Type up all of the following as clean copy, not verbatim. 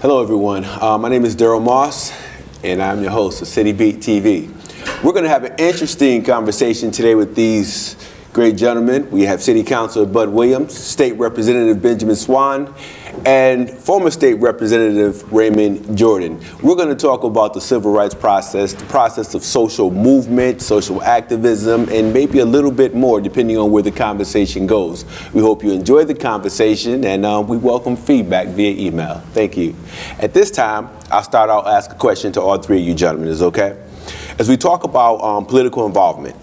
Hello everyone, my name is Darryl Moss and I'm your host of City Beat TV. We're going to have an interesting conversation today with these great gentlemen. We have City Councilor Bud Williams, State Representative Benjamin Swan, and former State Representative Raymond Jordan. We're going to talk about the civil rights process, the process of social movement, social activism, and maybe a little bit more depending on where the conversation goes. We hope you enjoy the conversation, and we welcome feedback via email. Thank you. At this time, I'll start out ask a question to all three of you gentlemen. Is okay? As we talk about political involvement,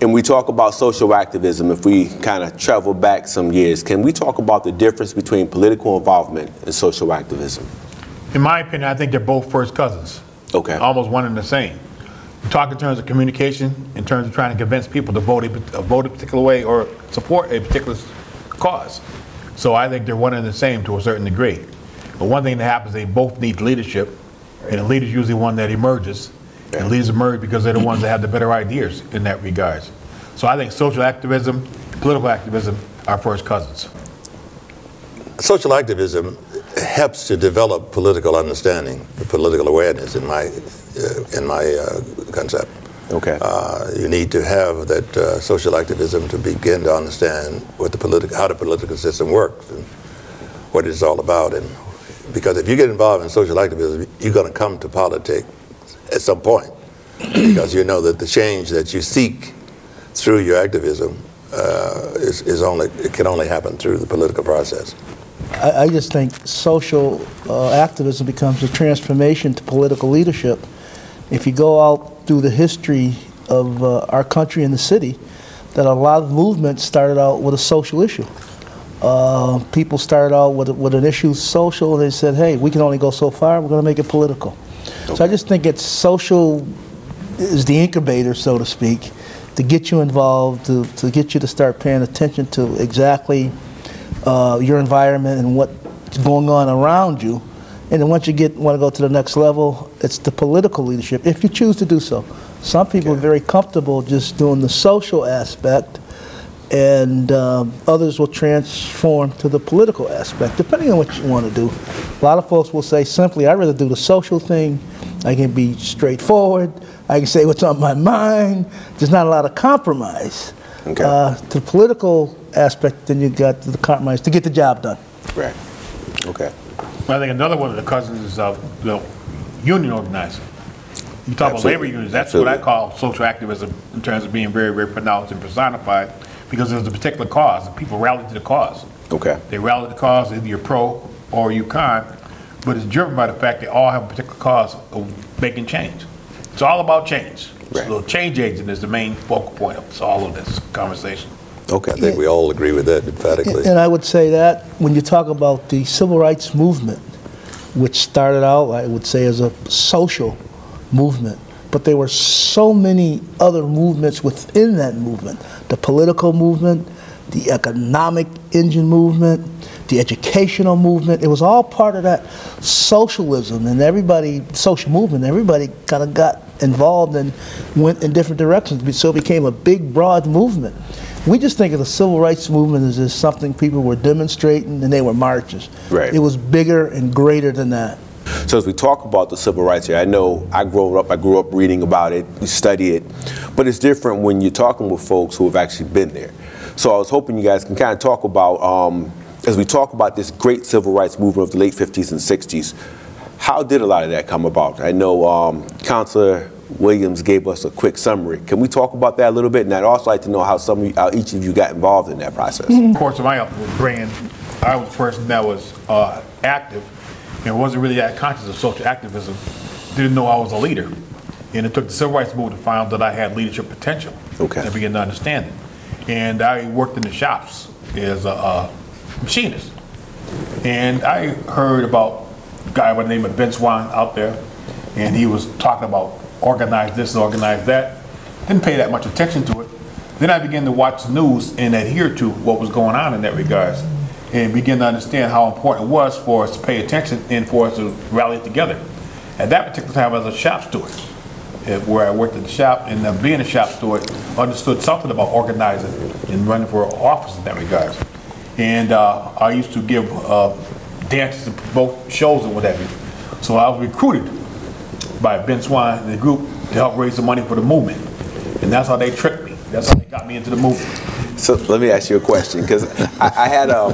and we talk about social activism, if we kind of travel back some years, can we talk about the difference between political involvement and social activism? In my opinion, I think they're both first cousins. Okay. Almost one and the same. We talk in terms of communication, in terms of trying to convince people to vote a particular way or support a particular cause. So I think they're one and the same to a certain degree. But one thing that happens, they both need leadership, and the leader is usually one that emerges. And leaders emerge because they're the ones that have the better ideas in that regards. So I think social activism, political activism are first cousins. Social activism helps to develop political understanding, political awareness in my concept. Okay. You need to have that social activism to begin to understand what how the political system works and what it's all about. And because if you get involved in social activism, you're going to come to politics at some point, because you know that the change that you seek through your activism it can only happen through the political process. I just think social activism becomes a transformation to political leadership. If you go out through the history of our country and the city, that a lot of movements started out with a social issue. People started out with an issue social, and they said, hey, we can only go so far, we're going to make it political. Okay. So I just think it's social is the incubator, so to speak, to get you involved, to get you to start paying attention to exactly your environment and what's going on around you. And then once you want to go to the next level, it's the political leadership, if you choose to do so. Some people are very comfortable just doing the social aspect, and others will transform to the political aspect, depending on what you want to do. A lot of folks will say simply, I'd rather do the social thing. I can be straightforward. I can say what's on my mind. There's not a lot of compromise. Okay. To the political aspect, then you got the compromise to get the job done. Right. Okay. I think another one of the cousins is the union organizing. You talk about labor unions, that's what I call social activism in terms of being very, very pronounced and personified, because there's a particular cause and people rally to the cause. Okay. They rally to the cause, either you're pro or you con, but it's driven by the fact they all have a particular cause of making change. It's all about change. Right. So change agent is the main focal point of all of this conversation. Okay. I think we all agree with that emphatically. And I would say that when you talk about the civil rights movement, which started out, I would say, as a social movement, but there were so many other movements within that movement. The political movement, the economic engine movement, the educational movement. It was all part of that socialism, and social movement, everybody kind of got involved and went in different directions, so it became a big, broad movement. We just think of the civil rights movement as just something people were demonstrating and they were marches. Right. It was bigger and greater than that. So as we talk about the civil rights here, I know I grew up reading about it, we study it, but it's different when you're talking with folks who have actually been there. So I was hoping you guys can kind of talk about, as we talk about this great civil rights movement of the late 50s and 60s, how did a lot of that come about? I know Councilor Williams gave us a quick summary. Can we talk about that a little bit? And I'd also like to know how each of you got involved in that process. Of course, in my upbringing, I was a person that was active and wasn't really that conscious of social activism. Didn't know I was a leader. And it took the civil rights movement to find out that I had leadership potential. Okay. And began to understand it. And I worked in the shops as a machinist. And I heard about a guy by the name of Ben Swan out there, and he was talking about organize this and organize that. Didn't pay that much attention to it. Then I began to watch the news and adhere to what was going on in that regards, and begin to understand how important it was for us to pay attention and for us to rally together. At that particular time, I was a shop steward, where I worked at the shop, and being a shop steward, understood something about organizing and running for office in that regards. And I used to give dances and promote shows and whatever. So I was recruited by Ben Swan and the group to help raise the money for the movement. And that's how they tricked me. That's how they got me into the movement. So let me ask you a question, because I had an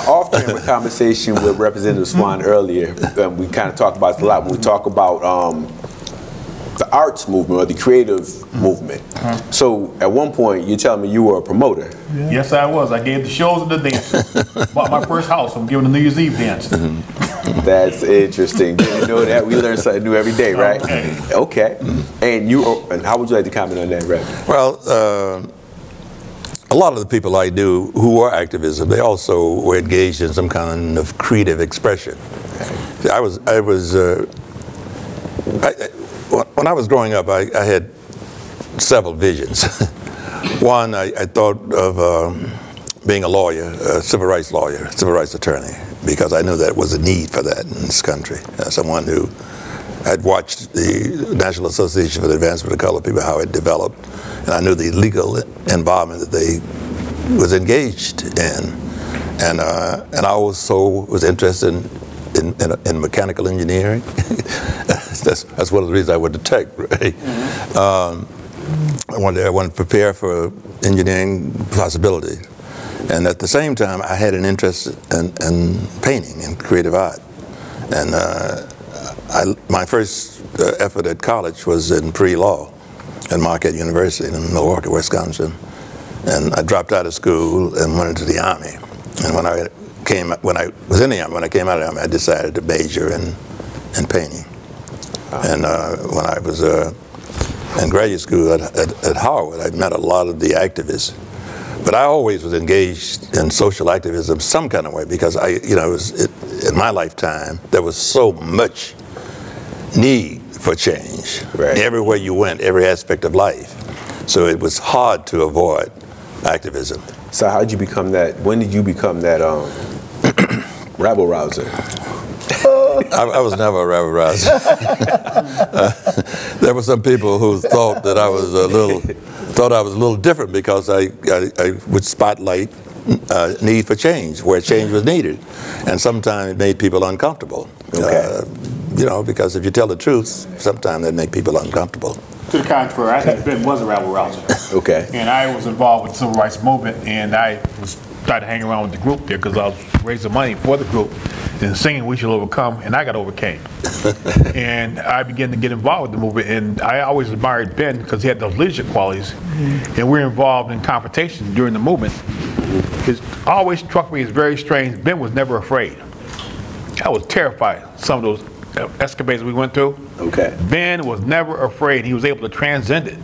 off-camera conversation with Representative Swan earlier. We kind of talk about this a lot when we talk about the arts movement or the creative movement. So at one point, you're telling me you were a promoter. Yeah. Yes, I was. I gave the shows and the dances. Bought my first house. I'm giving a New Year's Eve dance. That's interesting. Didn't know that. We learn something new every day, right? Okay. And how would you like to comment on that, Rev? Well, a lot of the people I knew who were activism, they also were engaged in some kind of creative expression. When I was growing up, I had several visions. One, I thought of being a lawyer, a civil rights lawyer, civil rights attorney, because I knew that was a need for that in this country. Someone who had watched the National Association for the Advancement of Colored People, how it developed, and I knew the legal environment that they was engaged in. And I also was interested in mechanical engineering. That's one of the reasons I went to Tech, right? I wanted to prepare for engineering possibility. And at the same time, I had an interest in painting and creative art. And my first effort at college was in pre-law at Marquette University in Milwaukee, Wisconsin. And I dropped out of school and went into the Army. And when I was in the Army, when I came out of the Army, I decided to major in painting. And when I was in graduate school at Howard, I met a lot of the activists. But I always was engaged in social activism some kind of way, because in my lifetime, there was so much need for change. Right. Everywhere you went, every aspect of life. So it was hard to avoid activism. So how did you become that? When did you become that rabble rouser? I was never a rabble rouser. There were some people who thought that I was a little different, because I would spotlight need for change where change was needed, and sometimes it made people uncomfortable. Okay. Because if you tell the truth, sometimes that make people uncomfortable. To the contrary, I think Ben was a rabble rouser. Okay. And I was involved with the civil rights movement, and I started hanging around with the group there because I was raising money for the group and singing "We Shall Overcome," and I got overcame. And I began to get involved with the movement, and I always admired Ben because he had those leadership qualities. And we were involved in confrontation during the movement. It always struck me as very strange. Ben was never afraid. I was terrified of some of those escapades we went through. Okay. Ben was never afraid. He was able to transcend it.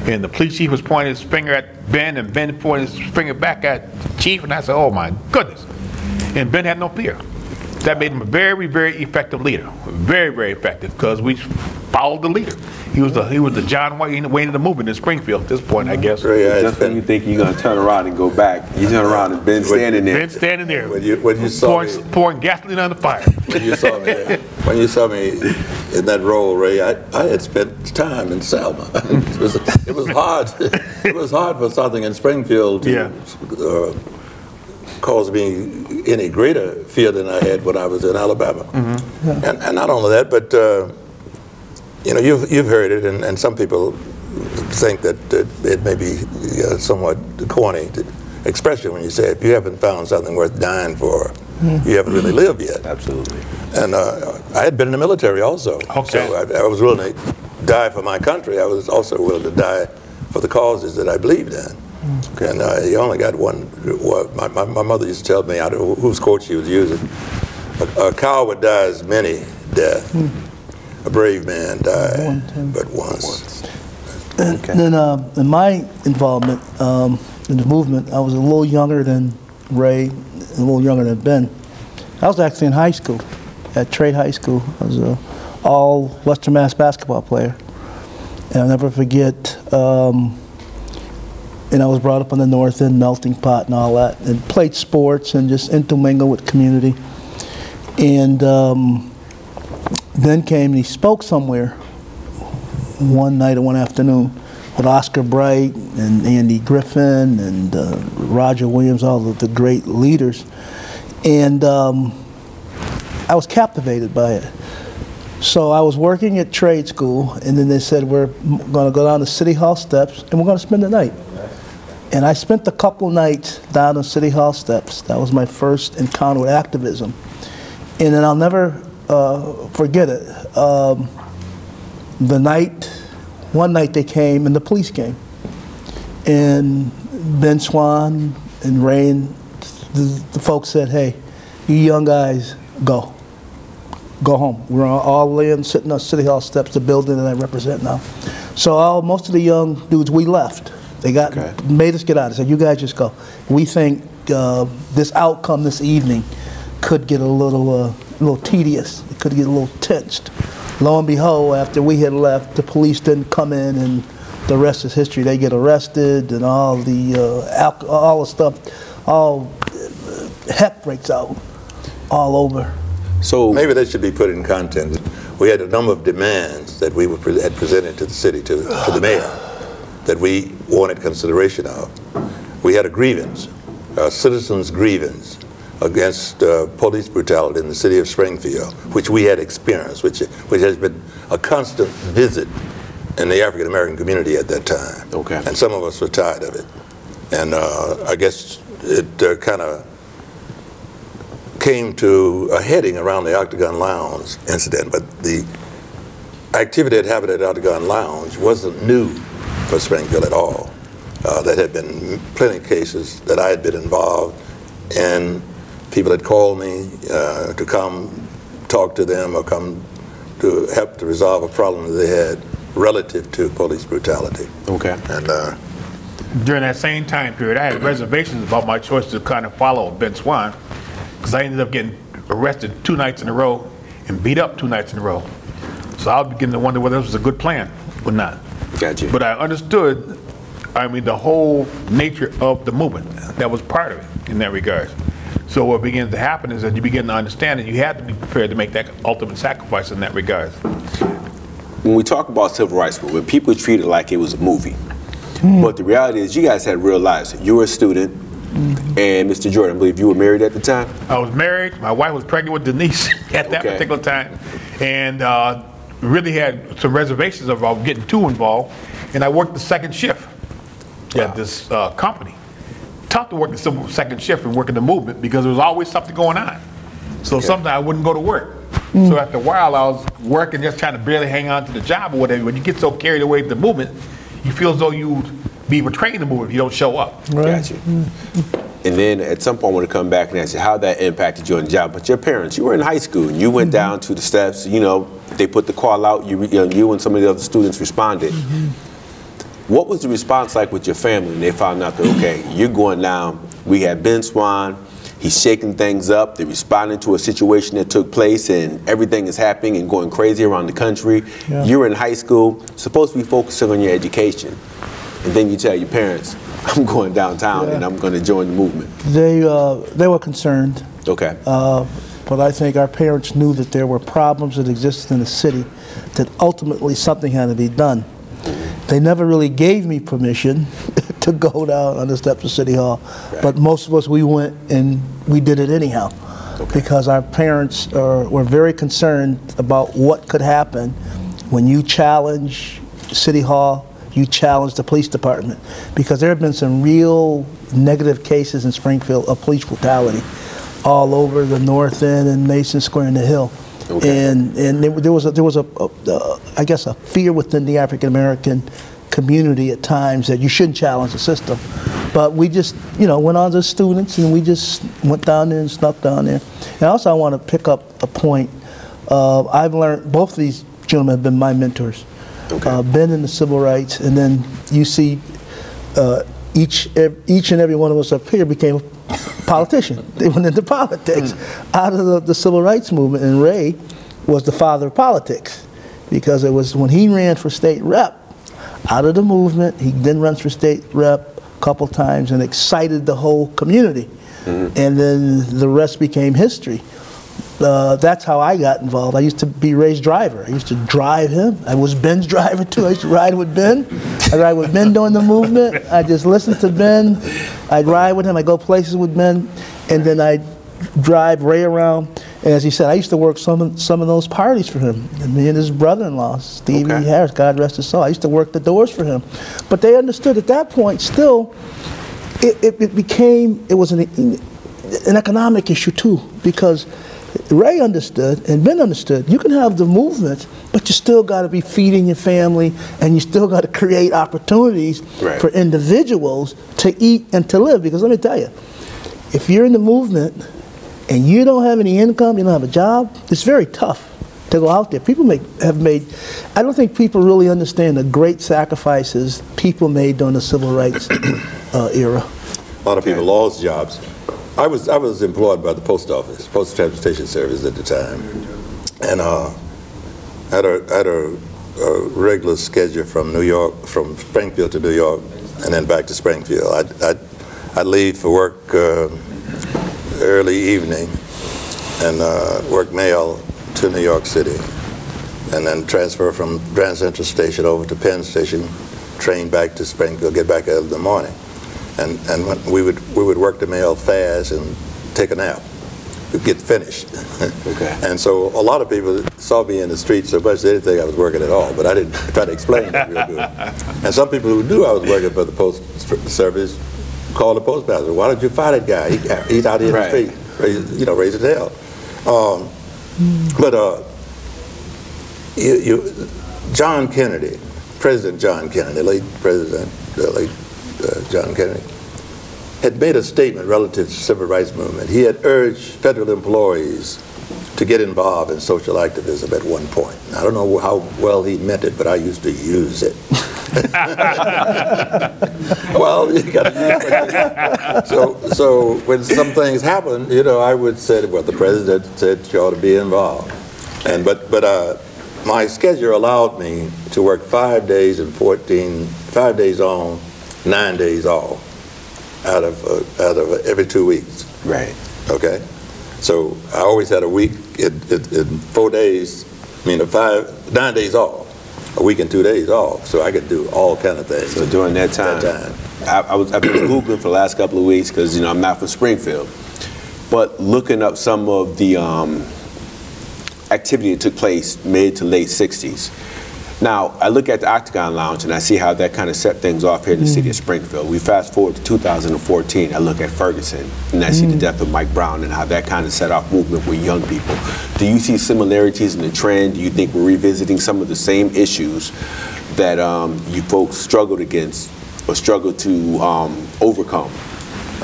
And the police chief was pointing his finger at Ben, and Ben pointed his finger back at the chief, and I said, oh my goodness. And Ben had no fear. That made him a very, very effective leader. Very, very effective, because we followed the leader. He was the John Wayne of the movement in Springfield at this point, I guess. Just when you think you're going to turn around and go back, you turn around and Ben's standing there. Ben's standing there. When you saw pouring gasoline on the fire. When you saw me in that role, Ray, I had spent time in Selma. It was hard. It was hard for something in Springfield to cause me any greater fear than I had when I was in Alabama. Mm-hmm. Yeah. And not only that, but you've heard it, and some people think that it may be somewhat corny expression when you say, if you haven't found something worth dying for, you haven't really lived yet. Absolutely. And I had been in the military also. Okay. So I was willing to die for my country. I was also willing to die for the causes that I believed in. Okay. And you only got one. My mother used to tell me, I don't know whose quote she was using, a coward dies many deaths. A brave man died but once. Okay. And then in my involvement in the movement, I was a little younger than Ray, a little younger than Ben. I was actually in high school, at Trade High School. I was an all Western Mass basketball player. And I'll never forget, and I was brought up on the North End, melting pot and all that, and played sports and just intermingled with community. And Ben came and he spoke somewhere one night or one afternoon with Oscar Bright and Andy Griffin and Roger Williams, all of the great leaders. And I was captivated by it. So I was working at trade school, and then they said, we're going to go down to City Hall steps, and we're going to spend the night. And I spent a couple nights down on City Hall steps. That was my first encounter with activism. And then I'll never forget it. One night they came, and the police came. And Ben Swan and Ray and the folks said, hey, you young guys, go home. We're all in, sitting on City Hall steps, the building that I represent now. So most of the young dudes, we left. They made us get out. They said, you guys just go. We think this outcome this evening could get a little tedious. It could get a little tensed. Lo and behold, after we had left, the police didn't come in, and the rest is history. They get arrested, and all the stuff, heck breaks out all over. So maybe that should be put in context. We had a number of demands that we had presented to the city, to the mayor, that we wanted consideration of. We had a grievance, a citizen's grievance against police brutality in the city of Springfield, which we had experienced, which has been a constant visit in the African American community at that time. Okay. And some of us were tired of it. And I guess it kind of came to a heading around the Octagon Lounge incident, but the activity that happened at Octagon Lounge wasn't new for Springfield at all. There had been plenty of cases that I had been involved in. People had called me to come talk to them or come to help to resolve a problem that they had relative to police brutality. Okay. And during that same time period, I had reservations about my choice to kind of follow Ben Swan, because I ended up getting arrested 2 nights in a row and beat up 2 nights in a row. So I was beginning to wonder whether this was a good plan or not. Gotcha. But I understood, the whole nature of the movement. That was part of it in that regard. So what begins to happen is that you begin to understand that you have to be prepared to make that ultimate sacrifice in that regard. When we talk about civil rights movement, people treat it like it was a movie. But the reality is you guys had real lives. You were a student, and Mr. Jordan, I believe you were married at the time? I was married. My wife was pregnant with Denise at that particular time, and really had some reservations about getting too involved. And I worked the second shift at this company. Tough to work the second shift and work in the movement because there was always something going on. So sometimes I wouldn't go to work. So after a while, I was working, just trying to barely hang on to the job or whatever. When you get so carried away with the movement, you feel as though you'd be betraying the movement if you don't show up. Right. Gotcha. And then at some point I want to come back and ask you how that impacted you on the job. But your parents, you were in high school and you went down to the steps, they put the call out, you and some of the other students responded. What was the response like with your family when they found out that, okay, you're going down, we had Ben Swan, he's shaking things up, they're responding to a situation that took place and everything is happening and going crazy around the country. Yeah. You're in high school, supposed to be focusing on your education. And then you tell your parents, I'm going downtown and I'm going to join the movement. They were concerned. Okay. But I think our parents knew that there were problems that existed in the city, that ultimately something had to be done. They never really gave me permission to go down on the steps of City Hall, but most of us, we went and we did it anyhow, because our parents were very concerned about what could happen when you challenge City Hall, you challenge the police department, because there have been some real negative cases in Springfield of police brutality all over the North End and Mason Square and the Hill. Okay. And there was I guess a fear within the African American community at times that you shouldn't challenge the system. But we just, went on as students and we just went down there and snuck down there. And also I want to pick up a point. I've learned, both of these gentlemen have been my mentors. Okay. Ben in the civil rights, and then you see each and every one of us up here became a politician. They went into politics out of the civil rights movement, and Ray was the father of politics, because it was when he ran for state rep out of the movement. He then runs for state rep a couple times and excited the whole community, and then the rest became history. That's how I got involved. I used to be Ray's driver. I used to drive him. I was Ben's driver too. I used to ride with Ben. I'd ride with Ben during the movement. I just listened to Ben. I'd ride with him. I'd go places with Ben. And then I'd drive Ray around. And as he said, I used to work some of those parties for him. And me and his brother-in-law, Stevie Harris, God rest his soul, I used to work the doors for him. But they understood at that point still, it was an economic issue too, because Ray understood and Ben understood, you can have the movement, but you still got to be feeding your family, and you still got to create opportunities for individuals to eat and to live. Because let me tell you, if you're in the movement and you don't have any income, you don't have a job, it's very tough to go out there. People have made, I don't think people really understand the great sacrifices people made during the civil rights era. A lot of people lost jobs. I was employed by the post office, Postal Transportation Service at the time, and had a regular schedule from New York, from Springfield to New York, and then back to Springfield. I'd leave for work early evening and work mail to New York City, and then transfer from Grand Central Station over to Penn Station, train back to Springfield, get back early in the morning. And when we would work the mail fast and take a nap. We'd get finished. And so a lot of people saw me in the street so much they didn't think I was working at all, but I didn't try to explain that real good. And some people who knew I was working for the Post Service called the postmaster, "Why don't you fire that guy? He's out here in the street, raising hell." John Kennedy, President John Kennedy, late John Kennedy, had made a statement relative to the civil rights movement. He had urged federal employees to get involved in social activism at one point. I don't know how well he meant it, but I used to use it. Well, you got to use it. So when some things happen, I would say, well, the president said you ought to be involved. But my schedule allowed me to work 5 days and 5 days on, 9 days off out of every 2 weeks. Right. Okay. So I always had a week in 4 days. 9 days off, a week and 2 days off. So I could do all kind of things. So during that time, I've been Googling for the last couple of weeks because I'm not from Springfield, but looking up some of the activity that took place mid to late 60s. Now, I look at the Octagon Lounge and I see how that kind of set things off here in the city of Springfield. We fast forward to 2014, I look at Ferguson and I see the death of Mike Brown and how that kind of set off movement with young people. Do you see similarities in the trend? Do you think we're revisiting some of the same issues that you folks struggled against or struggled to overcome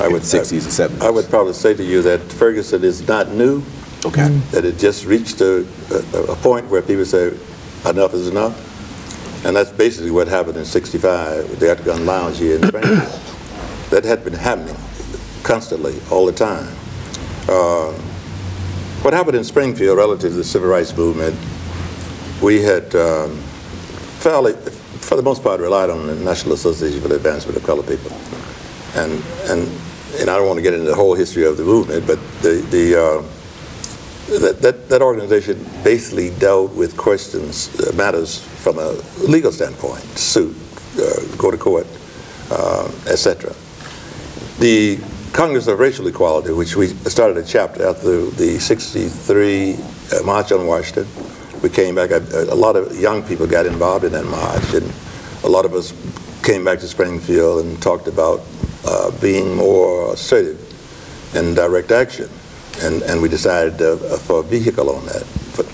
in the 60s and 70s? I would probably say to you that Ferguson is not new. Okay. That it just reached a point where people say, enough is enough. And that's basically what happened in '65 with the Octagon Lounge here in Springfield. That had been happening constantly, all the time. What happened in Springfield relative to the civil rights movement, we had fairly, for the most part, relied on the National Association for the Advancement of Colored People. And I don't want to get into the whole history of the movement, but that organization basically dealt with questions, matters from a legal standpoint, suit, go to court, etc. The Congress of Racial Equality, which we started a chapter after the '63 March on Washington, we came back, a lot of young people got involved in that march, and a lot of us came back to Springfield and talked about being more assertive in direct action. And we decided for a vehicle on that,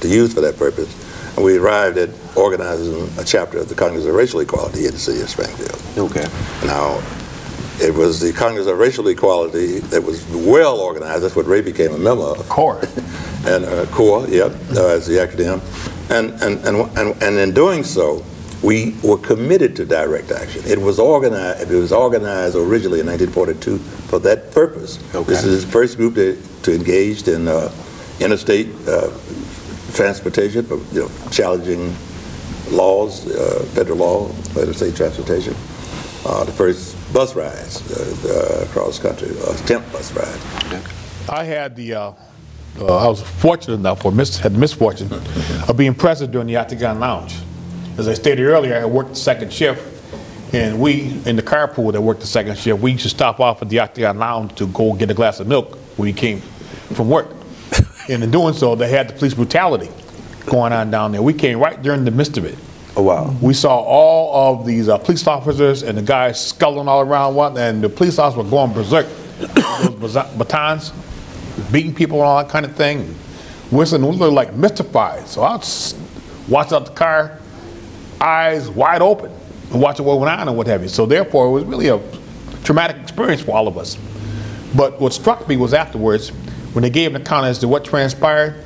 to use for that purpose. And we arrived at organizing a chapter of the Congress of Racial Equality in the city of Springfield. Okay. Now, it was the Congress of Racial Equality that was well organized. That's what Ray became a member of. CORE. And CORE, yep, as the acronym. And in doing so, we were committed to direct action. It was organized originally in 1942 for that purpose. Okay. This is the first group to engaged in interstate transportation, challenging laws, federal law, interstate transportation. The first bus rides across the country, temp bus ride. Okay. I had I was fortunate enough, or had the misfortune, of being present during the Octagon Lounge. As I stated earlier, I worked the second shift, and we, in the carpool that worked the second shift, we used to stop off at the Octagon Lounge to go get a glass of milk when we came from work. And in doing so, they had the police brutality going on down there. We came right during the midst of it. Oh, wow. We saw all of these police officers and the guys sculling all around, and the police officers were going berserk. Those batons, beating people and all that kind of thing. We were like mystified. So I watched out the car, eyes wide open, and watching what went on and what have you. So therefore, it was really a traumatic experience for all of us. But what struck me was afterwards, when they gave an account as to what transpired,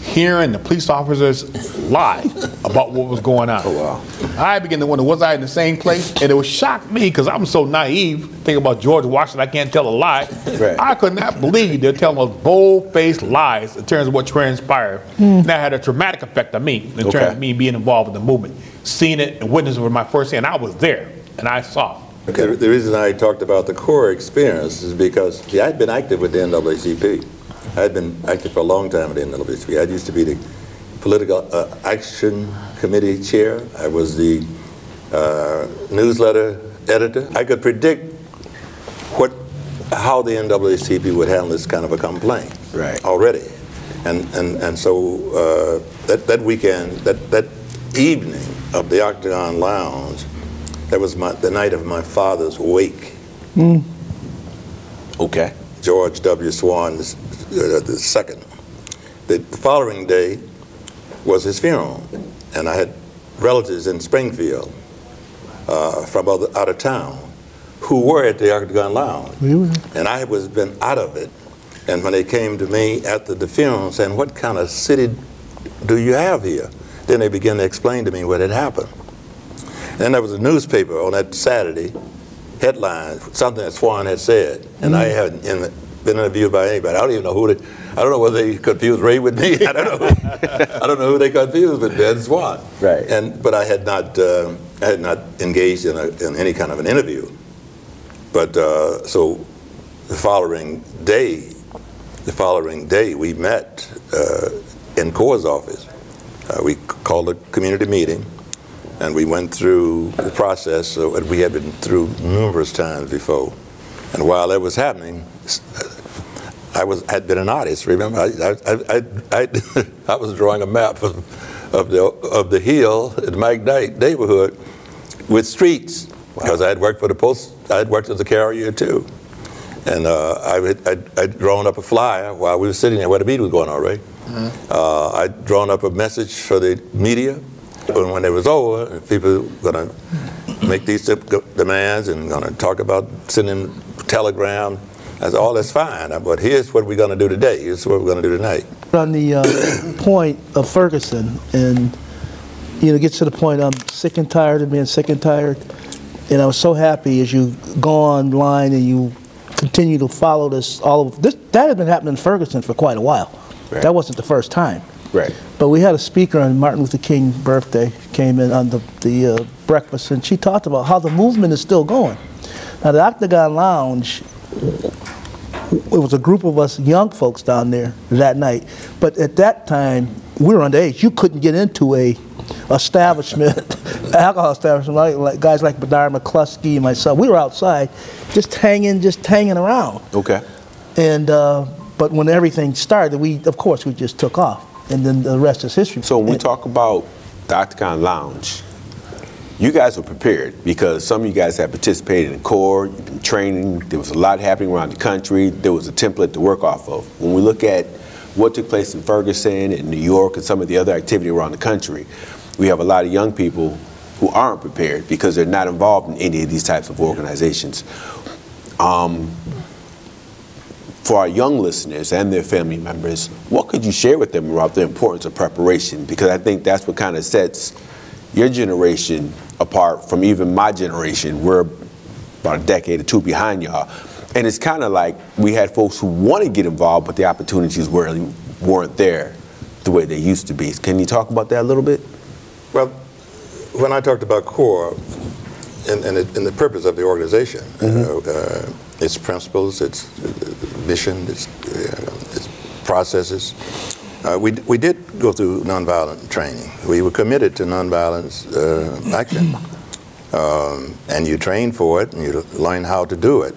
hearing the police officers lie about what was going on. Oh, wow. I began to wonder, was I in the same place? And it was shocked me because I'm so naive, thinking about George Washington, I can't tell a lie. Right. I could not believe they're telling us bold-faced lies in terms of what transpired. That had a traumatic effect on me in terms of me being involved in the movement. Seeing it and witnessing it with my first hand, I was there and I saw. Okay, the reason I talked about the core experience is because, see, I'd been active with the NAACP. I had been active for a long time with the NAACP. I used to be the Political Action Committee chair. I was the newsletter editor. I could predict how the NAACP would handle this kind of a complaint already. And so that weekend, that evening of the Octagon Lounge, that was the night of my father's wake. Okay. George W. Swan the second. The following day was his funeral, and I had relatives in Springfield from out of town who were at the Octagon Lounge, and I was been out of it. And when they came to me after the funeral saying, "What kind of city do you have here?" Then they began to explain to me what had happened. And there was a newspaper on that Saturday, headline, something that Swan had said, and I hadn't been interviewed by anybody. I don't even know I don't know whether they confused Ray with me. I don't know who they confused with Ben Swan. Right. But I had not engaged in any kind of an interview. But so the following day we met in CORE's office. We called a community meeting, and we went through the process that we had been through numerous times before. And while that was happening, I had been an artist. Remember, I was drawing a map of the Hill in the McKnight neighborhood with streets, because I had worked for the Post. I had worked as a carrier too, and I'd drawn up a flyer while we were sitting there where the meeting was going on. Right, I'd drawn up a message for the media. And when it was over, people were going to make these demands and going to talk about sending telegram. I said, "Oh, that's fine, but here's what we're going to do today. Here's what we're going to do tonight." On the point of Ferguson, and get to the point, I'm sick and tired of being sick and tired. And I was so happy as you go online and you continue to follow this. That had been happening in Ferguson for quite a while. Right. That wasn't the first time. Right. But we had a speaker on Martin Luther King's birthday, came in on the breakfast, and she talked about how the movement is still going. Now, the Octagon Lounge, it was a group of us young folks down there that night. But at that time, we were underage. You couldn't get into a establishment, alcohol establishment, like guys like Badar McCluskey and myself. We were outside, just hanging around. Okay. And but when everything started, of course we just took off, and then the rest is history. So when we talk about the Octagon Lounge, you guys were prepared because some of you guys have participated in CORE, you've been training, there was a lot happening around the country, there was a template to work off of. When we look at what took place in Ferguson and New York and some of the other activity around the country, we have a lot of young people who aren't prepared because they're not involved in any of these types of organizations. For our young listeners and their family members, what could you share with them about the importance of preparation? Because I think that's what kind of sets your generation apart from even my generation. We're about a decade or two behind y'all. And it's kind of like we had folks who want to get involved, but the opportunities really weren't there the way they used to be. Can you talk about that a little bit? Well, when I talked about CORE and the purpose of the organization, its principles, its mission, its processes, we did go through nonviolent training. We were committed to nonviolence action, and you train for it, and you learn how to do it.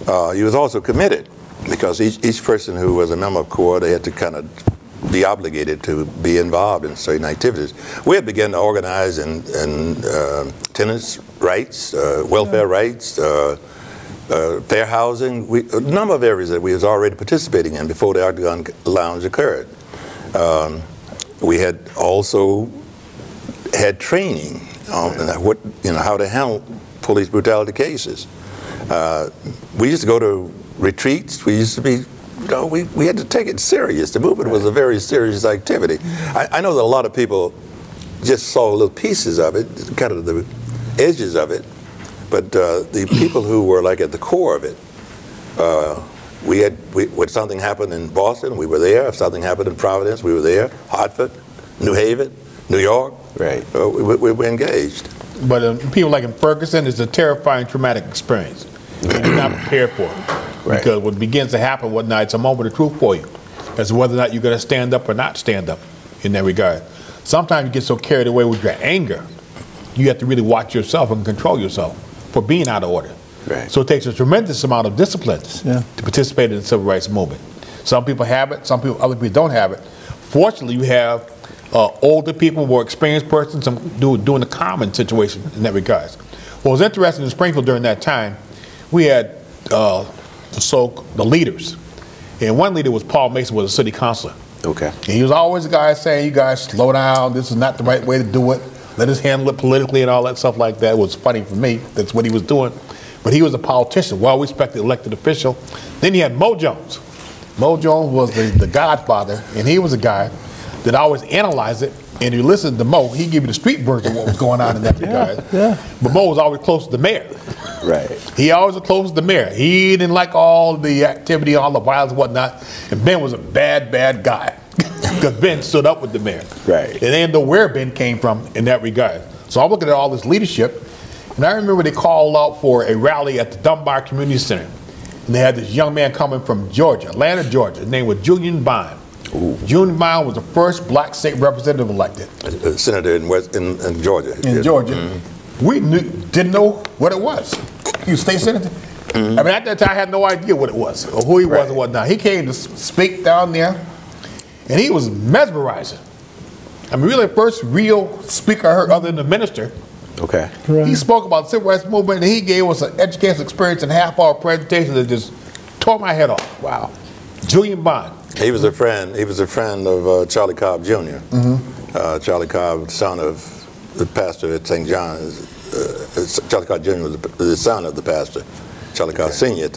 You was also committed because each person who was a member of CORE, they had to kind of be obligated to be involved in certain activities. We had begun to organize in tenants' rights, welfare rights, fair housing, a number of areas that we was already participating in before the Octagon Lounge occurred. We had also had training on how to handle police brutality cases. We used to go to retreats. We used to be, we had to take it serious. The movement was a very serious activity. I know that a lot of people just saw little pieces of it, kind of the edges of it, but the people who were like at the core of it, when something happened in Boston, we were there. If something happened in Providence, we were there. Hartford, New Haven, New York, right? We were engaged. But people like in Ferguson, it's a terrifying, traumatic experience. And you're not prepared for it. Right. Because what begins to happen one night, it's a moment of truth for you as to whether or not you're going to stand up or not stand up in that regard. Sometimes you get so carried away with your anger, you have to really watch yourself and control yourself for being out of order. Right. So it takes a tremendous amount of discipline to participate in the civil rights movement. Some people have it, other people don't have it. Fortunately, you have older people, more experienced persons doing the common situation in that regard. What was interesting in Springfield during that time, we had the leaders. And one leader was Paul Mason, was a city councilor. Okay. And he was always the guy saying, you guys slow down, this is not the right way to do it. Let us handle it politically and all that stuff like that. It was funny for me, that's what he was doing. But he was a politician, well-respected elected official. Then you had Mo Jones. Mo Jones was the godfather, and he was a guy that always analyzed it. And you listen to Mo, he'd give you the street version of what was going on in that regard. But Mo was always close to the mayor. Right. He always was close to the mayor. He didn't like all the activity, all the violence and whatnot. And Ben was a bad, bad guy. Because Ben stood up with the mayor. Right. And they didn't know where Ben came from in that regard. So I'm looking at all this leadership, and I remember they called out for a rally at the Dunbar Community Center. And they had this young man coming from Georgia, Atlanta, Georgia. His name was Julian Bond. Julian Bond was the first black state representative elected. A senator in Georgia. In Georgia. We didn't know what it was. He was state senator. I mean, at that time, I had no idea what it was or who he was and whatnot. He came to speak down there, and he was mesmerizing. I mean, really the first real speaker I heard other than the minister. Okay. Right. He spoke about the civil rights movement, and he gave us an educational experience and half-hour presentation that just tore my head off. Wow. Julian Bond. He was a friend. He was a friend of Charlie Cobb Jr. Charlie Cobb, son of the pastor at St. John's. Charlie Cobb Jr. was the son of the pastor. Charlie Cobb Sr.,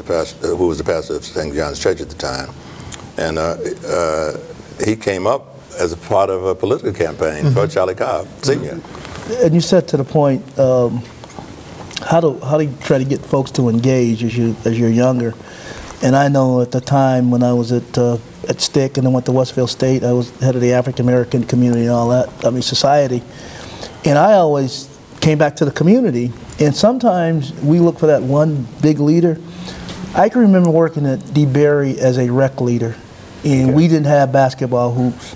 who was the pastor of St. John's Church at the time. And he came up as a part of a political campaign for Charlie Cobb Sr. And you said to the point, how do you try to get folks to engage as you're younger? And I know at the time when I was at STIC and then went to Westfield State, I was head of the African American community and all that, society. And I always came back to the community, and sometimes we look for that one big leader. I can remember working at DeBerry as a rec leader, and we didn't have basketball hoops.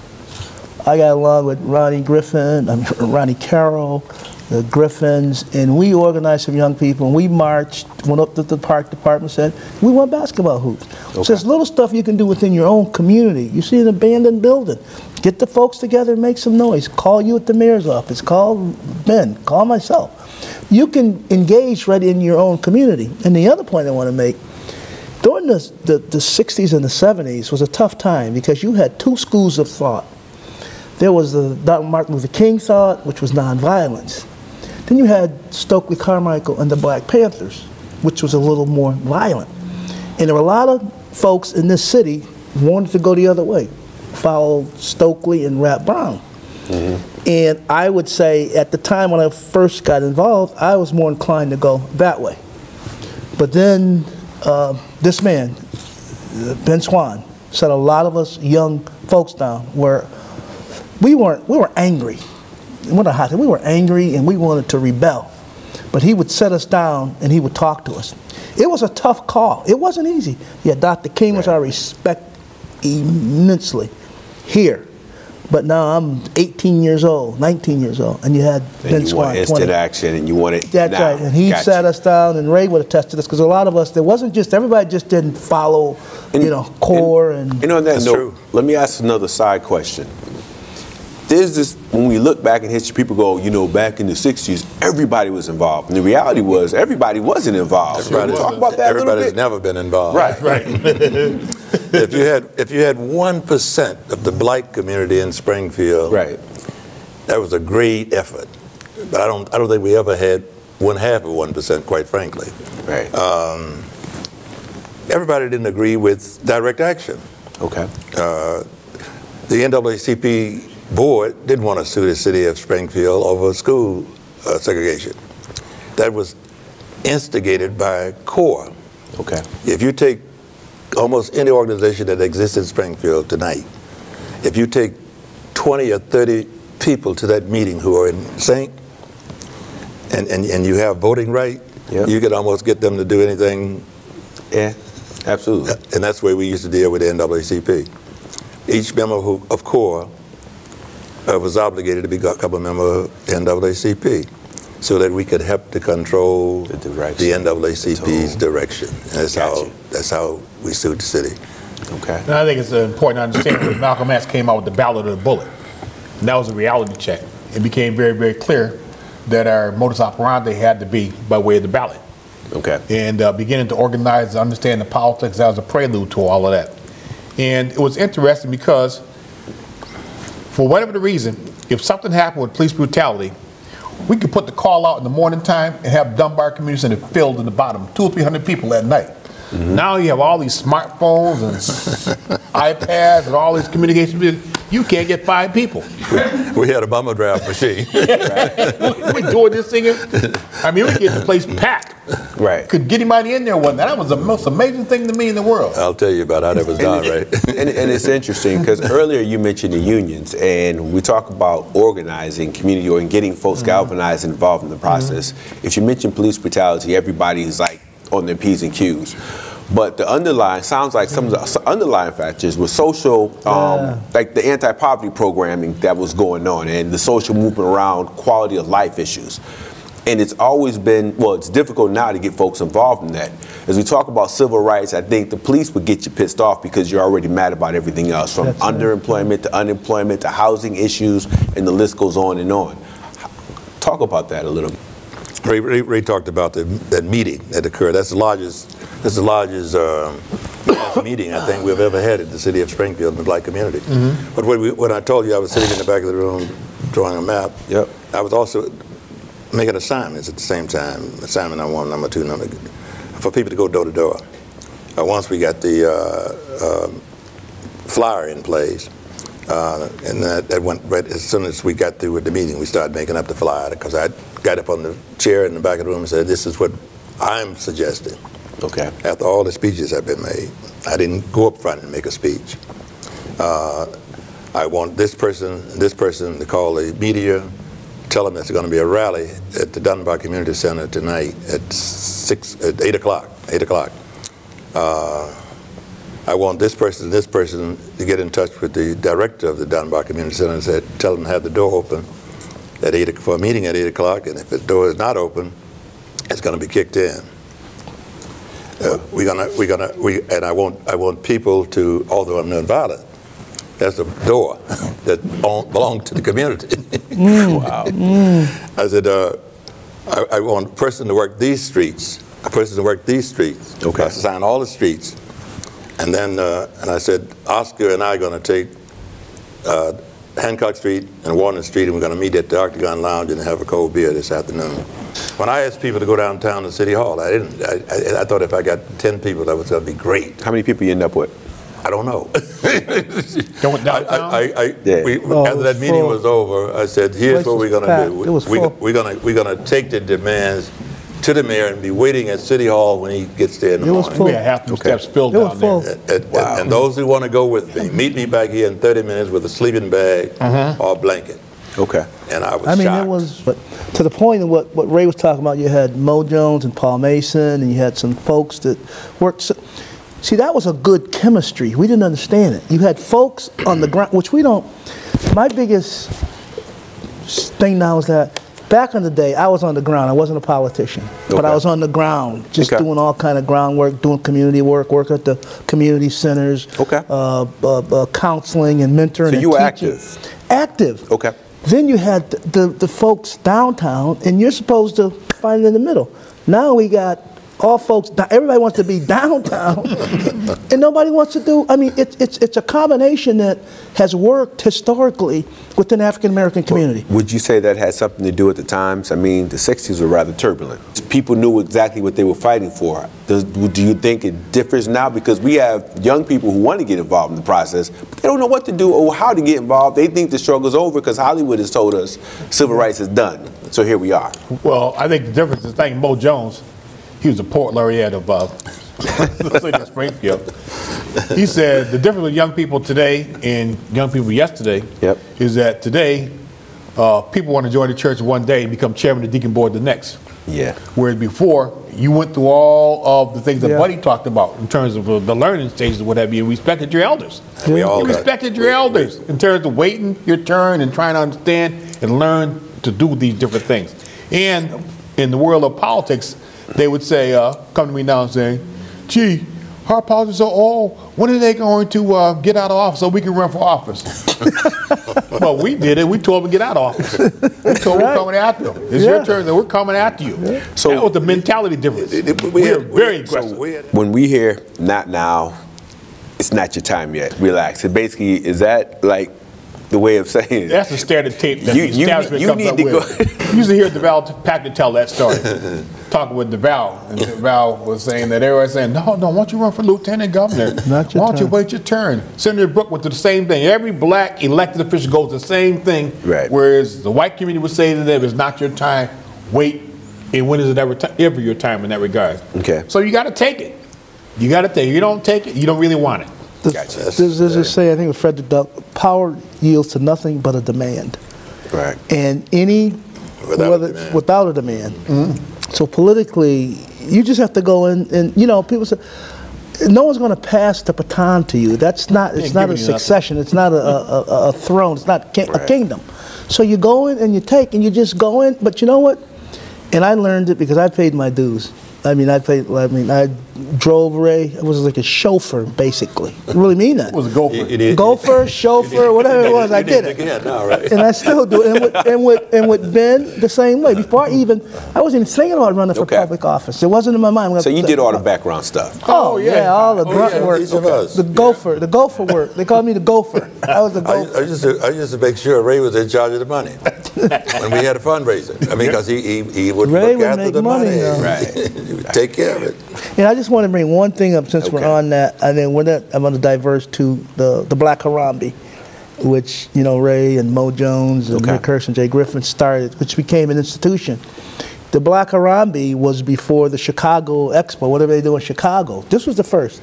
I got along with Ronnie Carroll, the Griffins, and we organized some young people, and we marched, went up to the park department, said, we want basketball hoops. So there's little stuff you can do within your own community. You see an abandoned building, get the folks together and make some noise. Call you at the mayor's office, call Ben, call myself. You can engage right in your own community. And the other point I want to make, during the 60s and the 70s was a tough time because you had two schools of thought. There was the Martin Luther King thought, which was nonviolence. Then you had Stokely Carmichael and the Black Panthers, which was a little more violent. And there were a lot of folks in this city wanted to go the other way, follow Stokely and Rap Brown. And I would say at the time when I first got involved, I was more inclined to go that way. But then this man, Ben Swan, set a lot of us young folks down where we were angry. We were angry and we wanted to rebel. But he would set us down and he would talk to us. It was a tough call. It wasn't easy. Yeah, Dr. King, which I respect immensely here. But now I'm 18 years old, 19 years old, and you had Ben Swan, 20. Instant action, and you want it That's now. right, and he sat us down, and Ray would attest to this, because a lot of us, there wasn't just, everybody just didn't follow, core and... You know, on that That's note, true. let me ask another side question. There's this, when we look back in history, people go, back in the 60s, everybody was involved. And the reality was, everybody wasn't involved. Talk about that a little Everybody's bit. never been involved. Right. If you had 1% of the black community in Springfield, Right. that was a great effort. But I don't think we ever had 1/2 of 1%, quite frankly. Right. Everybody didn't agree with direct action. Okay. The NAACP board didn't want to sue the city of Springfield over school segregation. That was instigated by CORE. Okay. If you take almost any organization that exists in Springfield tonight, if you take 20 or 30 people to that meeting who are in sync and you have voting right, Yep. you could almost get them to do anything. Yeah, absolutely. And that's the way we used to deal with the NAACP. Each member of CORE was obligated to become a member of NAACP so that we could help to control The direction. the NAACP's direction. And Gotcha. that's how we sued the city. Okay. And I think it's important to understand that Malcolm X came out with the ballot of the bullet. And that was a reality check. It became very, very clear that our modus operandi had to be by way of the ballot. Okay. And beginning to organize and understand the politics, that was a prelude to all of that. And it was interesting because, for whatever the reason, if something happened with police brutality, we could put the call out in the morning time and have Dunbar Community Center filled in the bottom, 200 or 300 people at night. Now you have all these smartphones and iPads and all these communication. You can't get 5 people. We had a bomber draft machine. We doing this thing. I mean, we could get the place packed. Right. Could get anybody in there one night. That was the most amazing thing to me in the world. I'll tell you about how that was done, right? And it's interesting because earlier you mentioned the unions, and we talk about organizing community or getting folks galvanized and involved in the process. If you mention police brutality, everybody is like on their P's and Q's. But the underlying, sounds like some of the underlying factors were social, like the anti-poverty programming that was going on and the social movement around quality of life issues. And it's always been, well, it's difficult now to get folks involved in that. As we talk about civil rights, I think the police would get you pissed off because you're already mad about everything else, from underemployment to unemployment to housing issues, and the list goes on and on. Talk about that a little bit. Ray talked about that meeting that occurred. That's the largest meeting I think we've ever had at the city of Springfield in the black community. But when I told you I was sitting in the back of the room drawing a map, Yep. I was also making assignments at the same time. Assignment number 1, number 2, for people to go door to door. Once we got the flyer in place, and that went right as soon as we got through with the meeting, we started making up the flyer, because I got up on the chair in the back of the room and said, this is what I'm suggesting. Okay. After all the speeches have been made, I didn't go up front and make a speech. I want this person to call the media, tell them there's going to be a rally at the Dunbar Community Center tonight at 8 o'clock. I want this person to get in touch with the director of the Dunbar Community Center and tell them to have the door open at 8 for a meeting at 8 o'clock, and if the door is not open, it's going to be kicked in. And I want people to, although I'm nonviolent, that's a door that belongs to the community. Wow. I said, I want a person to work these streets. Okay. I sign all the streets. And then, and I said, Oscar and I are going to take Hancock Street and Warner Street, and we're going to meet at the Octagon Lounge and have a cold beer this afternoon. When I asked people to go downtown to City Hall, I didn't. I thought if I got 10 people, that was going to be great. How many people you end up with? I don't know. Going downtown? After that meeting was over, I said, here's what we're going to do. We're going to take the demands to the mayor and be waiting at City Hall when he gets there in the morning. We had half the steps filled down there. And those who want to go with me, meet me back here in 30 minutes with a sleeping bag or a blanket. Okay. And I was I mean, shocked. it was, but to the point of what Ray was talking about, you had Mo Jones and Paul Mason, and you had some folks that worked. See, that was a good chemistry. We didn't understand it. You had folks on the ground, which we don't, my biggest thing now is that back in the day, I was on the ground. I wasn't a politician, but I was on the ground, just doing all kind of groundwork, doing community work at the community centers, counseling and mentoring. So you were teaching. Active. Okay. Then you had the folks downtown, and you're supposed to find it in the middle. Now we got all folks, everybody wants to be downtown, and nobody wants to do, I mean, it's a combination that has worked historically within the African-American community. Would you say that had something to do with the times? I mean, the 60s were rather turbulent. People knew exactly what they were fighting for. Do you think it differs now? Because we have young people who want to get involved in the process, but they don't know what to do or how to get involved. They think the struggle's over because Hollywood has told us civil rights is done. So here we are. Well, I think the difference is, thank Mo Jones, he was a poet laureate of the city of Springfield. He said the difference with young people today and young people yesterday is that today people want to join the church one day and become chairman of the deacon board the next. Yeah. Whereas before, you went through all of the things that Buddy talked about in terms of the learning stages and what have you, and respected your elders. We all You respected your elders in terms of waiting your turn and trying to understand and learn to do these different things. And in the world of politics, they would say, come to me now and say, gee, our politicians are all, when are they going to get out of office so we can run for office? Well, we did it. We told them to get out of office. We told them we're coming after them. It's your turn, and we're coming after you. So that was the mentality difference. We are very aggressive. When we hear, not now, it's not your time yet, relax. So basically, is that like the way of saying it? That's the standard tape that the establishment comes up with. You used to hear DeVal Packard tell that story. Talking with DeVal, and DeVal was saying that everyone was saying, no, why don't you run for lieutenant governor? Why don't you wait your turn? Senator Brooke went to the same thing. Every black elected official goes the same thing. Right. Whereas the white community would say to them, it's not your time, wait, and when is it ever your time in that regard? Okay. So you got to take it. You got to take it. You don't take it, you don't really want it. There's a say, I think with Frederick Doug, power yields to nothing but a demand. Right. And without a demand. Mm-hmm. So politically, you just have to go in, and you know, people say, no one's going to pass the baton to you. That's not, it's not a succession. It's not a throne. It's not a kingdom. So you go in and you take, and you just go in, but you know what? And I learned it because I paid my dues. I drove Ray. I was like a chauffeur, basically. I really mean that. It was a gopher. Gopher, chauffeur, whatever it was, I did it. And I still do it. And with Ben, the same way. Before I wasn't even thinking about running for public office. It wasn't in my mind. So you did all the background stuff. Oh yeah, all the grunt work. The gopher work. They called me the gopher. I was the gopher. I used to make sure Ray was in charge of the money when we had a fundraiser. I mean, because he would look after the money. Right. Take care of it. And I just want to bring one thing up since we're on that, and then I'm going to diverse to the Black Harambe, which, you know, Ray and Mo Jones and Rick Hurst and Jay Griffin started, which became an institution. The Black Harambe was before the Chicago Expo, whatever they do in Chicago. This was the first.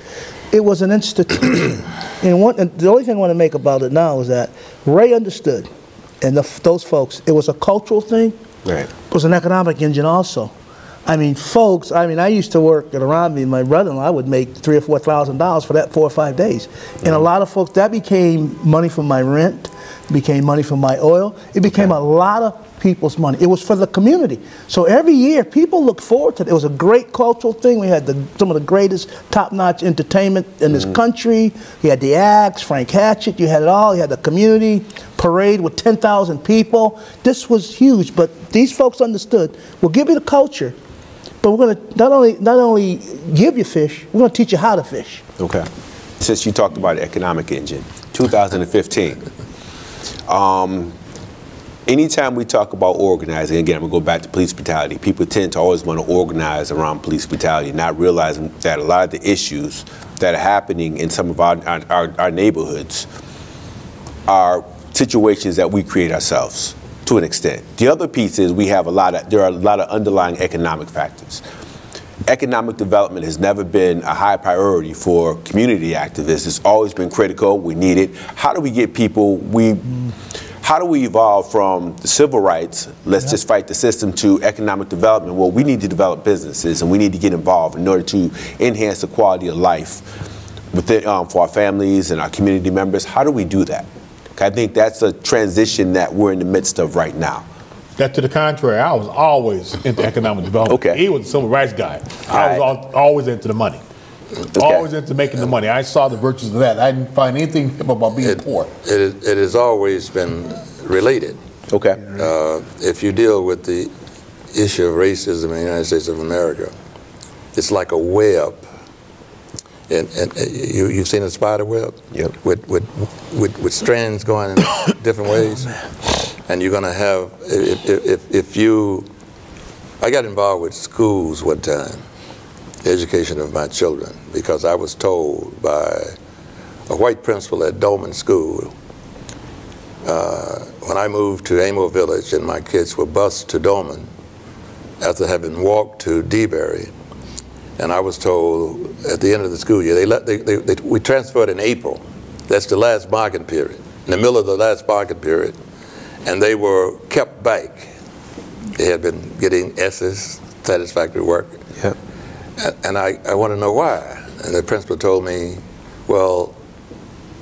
It was an institution. And the only thing I want to make about it now is that Ray understood, and those folks, it was a cultural thing. Right. It was an economic engine also. I mean, folks, I used to work at Harambe, and my brother-in-law would make $3,000 or $4,000 for that 4 or 5 days. And a lot of folks, that became money from my rent, became money from my oil. It became a lot of people's money. It was for the community. So every year, people look forward to it. It was a great cultural thing. We had some of the greatest top-notch entertainment in this country. You had the acts, Frank Hatchett, you had it all. You had the community parade with 10,000 people. This was huge, but these folks understood, we'll give you the culture, but we're going to not only give you fish, we're going to teach you how to fish. Okay. Since you talked about the economic engine, 2015. Anytime we talk about organizing, again, I'm going to go back to police brutality. People tend to always want to organize around police brutality, not realizing that a lot of the issues that are happening in some of our neighborhoods are situations that we create ourselves, to an extent. The other piece is there are a lot of underlying economic factors. Economic development has never been a high priority for community activists. It's always been critical. We need it. How do we get people? How do we evolve from the civil rights, let's just fight the system, to economic development? Well, we need to develop businesses, and we need to get involved in order to enhance the quality of life within, for our families and our community members. How do we do that? I think that's a transition that we're in the midst of right now. That to the contrary, I was always into economic development. Okay. He was a civil rights guy. I was always into the money. Okay. Always into making the money. I saw the virtues of that. I didn't find anything hip about being poor. It has always been related. Okay. If you deal with the issue of racism in the United States of America, it's like a web. And you've seen a spider web? Yep. With strands going in different ways. And you're going to have, I got involved with schools one time, the education of my children, because I was told by a white principal at Dolman School, when I moved to Amo Village and my kids were bused to Dolman after having walked to DeBerry, and I was told at the end of the school year, we transferred in April. That's the last market period, in the middle of the last market period. And they were kept back. They had been getting S's, satisfactory work. Yep. And I want to know why. And the principal told me, well,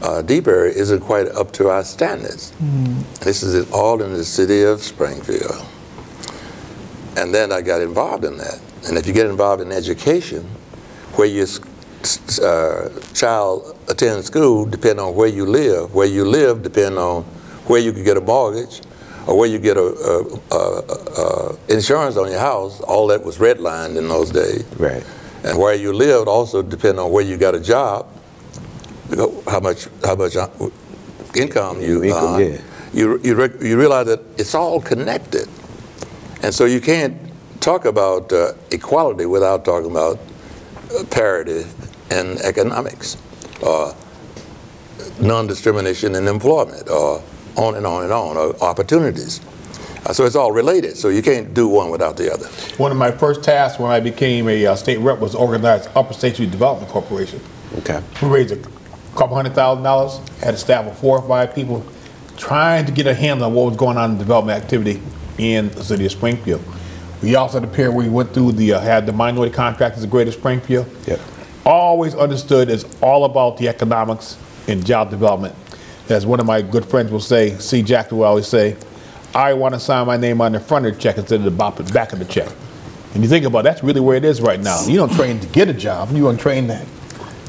DeBerry isn't quite up to our standards. This is all in the city of Springfield. And then I got involved in that. And if you get involved in education, where your child attends school depend on where you live. Where you live depend on where you could get a mortgage, or where you get insurance on your house. All that was redlined in those days. Right. And where you lived also depend on where you got a job, how much income you earn. Yeah. You realize that it's all connected, and so you can't talk about equality without talking about parity in economics, or non-discrimination in employment, or on and on and on, or opportunities. So it's all related, so you can't do one without the other. One of my first tasks when I became a state rep was to organize Upper State Street Development Corporation. Okay. We raised a couple $100,000, had a staff of 4 or 5 people trying to get a handle on what was going on in development activity in the city of Springfield. We also had a period where we went through had the minority contractors of Greater Springfield. Yep. Always understood it's all about the economics and job development. As one of my good friends will say, C. Jackson will always say, I want to sign my name on the front of the check instead of the back of the check. And you think about it, that's really where it is right now. You don't train to get a job, you don't train to